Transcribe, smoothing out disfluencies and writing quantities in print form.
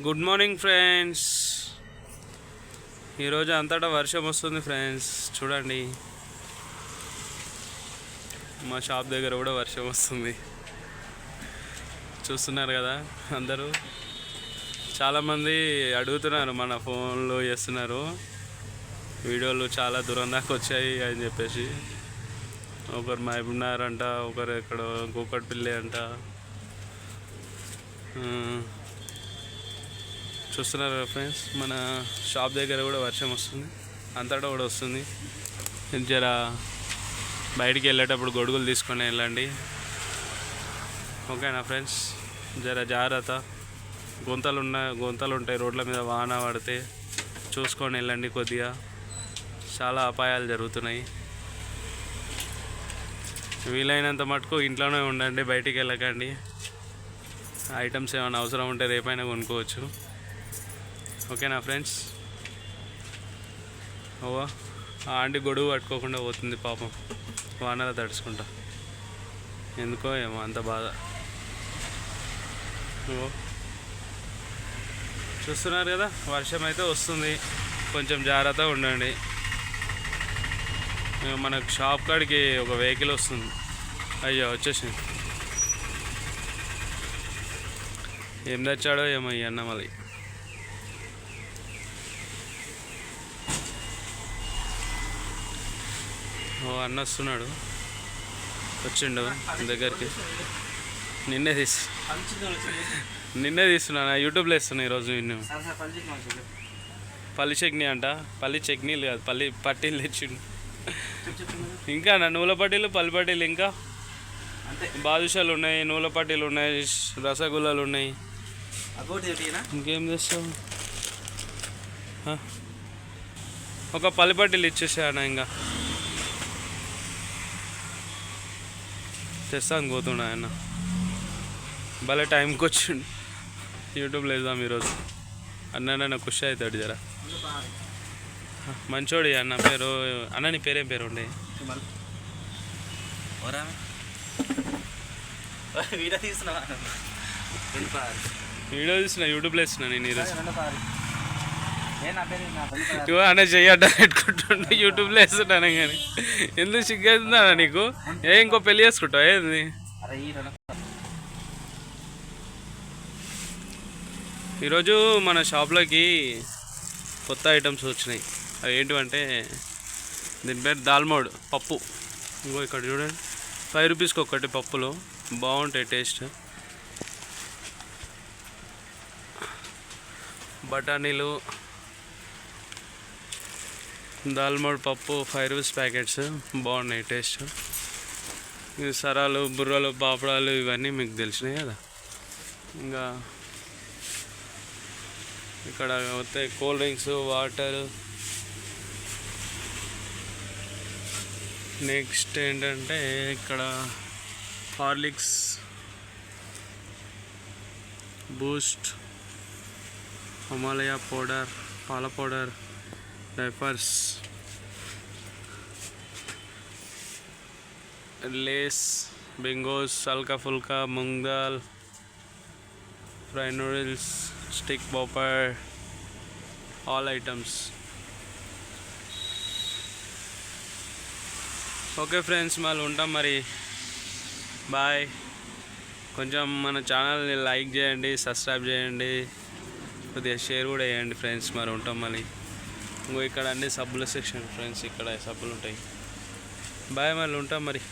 Good morning friends. ఈరోజు అంతటా వర్షం వస్తుంది ఫ్రెండ్స్. చూడండి, మా షాప్ దగ్గర కూడా వర్షం వస్తుంది. చూస్తున్నారు కదా అందరూ. చాలామంది అడుగుతున్నారు, మన ఫోన్లో చేస్తున్నారు వీడియోలు, చాలా దూరం దాకా వచ్చాయి అని చెప్పేసి. ఒకరు మహబూబ్నగర్ అంట, ఒకరు ఇక్కడ కూకట్పల్లి అంట. చూస్తున్నారు ఫ్రెండ్స్, మన షాప్ దగ్గర కూడా వర్షం వస్తుంది, అంతటా కూడా వస్తుంది. జర బయటికి వెళ్ళేటప్పుడు గొడుగులు తీసుకొని వెళ్ళండి, ఓకేనా ఫ్రెండ్స్. జర జాగ్రత్త, గుంతలు ఉంటాయి రోడ్ల మీద, వాన పడితే చూసుకొని వెళ్ళండి. కొద్దిగా చాలా అపాయాలు జరుగుతున్నాయి. వీలైనంత మటుకు ఇంట్లోనే ఉండండి, బయటికి వెళ్ళకండి. ఐటమ్స్ ఏమైనా అవసరం ఉంటే రేపైనా కొనుక్కోవచ్చు, ఓకేనా ఫ్రెండ్స్. ఓవా ఆ ఆంటీ గొడుగు పట్టుకోకుండా పోతుంది పాపం, వానలో తడుచుకుంటా. ఎందుకో ఏమో అంత బాధ. ఓ చూస్తున్నారు కదా, వర్షం అయితే వస్తుంది, కొంచెం జాగ్రత్తగా ఉండండి. మనకు షాప్ కాడికి ఒక వెహికల్ వస్తుంది. అయ్యో వచ్చేసింది. ఏం తెచ్చాడో ఏమో ఈ అన్న మళ్ళీ. ఓ అన్న వస్తున్నాడు, వచ్చిండు దగ్గరికి. నిన్నే తీస్తున్నా, యూట్యూబ్లో ఇస్తున్నా ఈరోజు. నిన్ను పల్లి చట్నీ అంట, పల్లి చట్నీలు కాదు, పల్లి పట్టీలు తెచ్చిండు. ఇంకా నూనె పట్టీలు, పల్లి పట్టీలు, ఇంకా బాదుషాలు ఉన్నాయి, నూనె పట్టీలు ఉన్నాయి, రసగుల్లాలు ఉన్నాయి. ఇంకేం చేస్తావు? ఒక పల్లి పట్టీలు ఇచ్చేసా అన్న, ఇంకా తెస్తాను పోతున్నా ఆయన. భలే టైంకి వచ్చిండు. యూట్యూబ్లో వేద్దాం ఈరోజు. అన్న ఖుషి అవుతాడు జర. మంచోడి అన్న. పేరు అన్న, నీ పేరేం పేరు ఉండే? వీడియో తీస్తున్నా, యూట్యూబ్లో వేస్తున్నా నేను ఈరోజు. అన్న చెయ్యడ్డా పెట్టుకుంటుండే, యూట్యూబ్లో వేస్తున్నాను. కానీ ఎందుకు సిగ్గేస్తుందా నీకు? ఇంకో పెళ్ళి చేసుకుంటావు ఏంది? ఈరోజు మన షాప్లోకి కొత్త ఐటమ్స్ వచ్చినాయి. అవి ఏంటివంటే, దీని పేరు దాల్మోడ్ పప్పు. ఇంకో ఇక్కడ చూడండి, 5 రూపీస్కి ఒకటి పప్పులు బాగుంటాయి టేస్ట్. బఠానీలు, దాల్మోడ్ పప్పు 5 రూపీస్ ప్యాకెట్స్ బాగున్నాయి టేస్ట్. సరాలు, బుర్రలు, పాపడాలు ఇవన్నీ మీకు తెలిసినాయి కదా. ఇంకా ఇక్కడ వస్తే కూల్ డ్రింక్స్, వాటర్. నెక్స్ట్ ఏంటంటే ఇక్కడ హార్లిక్స్, బూస్ట్, హిమాలయ పౌడర్, పాల పౌడర్, డైపర్స్, లేస్, బింగోస్, హల్కా ఫుల్కా, moong dal, fry noodles, stick popper, all items. Okay friends, మళ్ళీ ఉంటాం మరి. బాయ్. కొంచెం మన ఛానల్ని లైక్ చేయండి, సబ్స్క్రైబ్ చేయండి, కొద్దిగా షేర్ కూడా చేయండి ఫ్రెండ్స్. మరి ఉంటాం మళ్ళీ. ఇంకో ఇక్కడ అన్ని సబ్బుల సెక్షన్ ఫ్రెండ్స్, ఇక్కడ సబ్బులు ఉంటాయి. బాయ్, మళ్ళీ ఉంటాం మరి.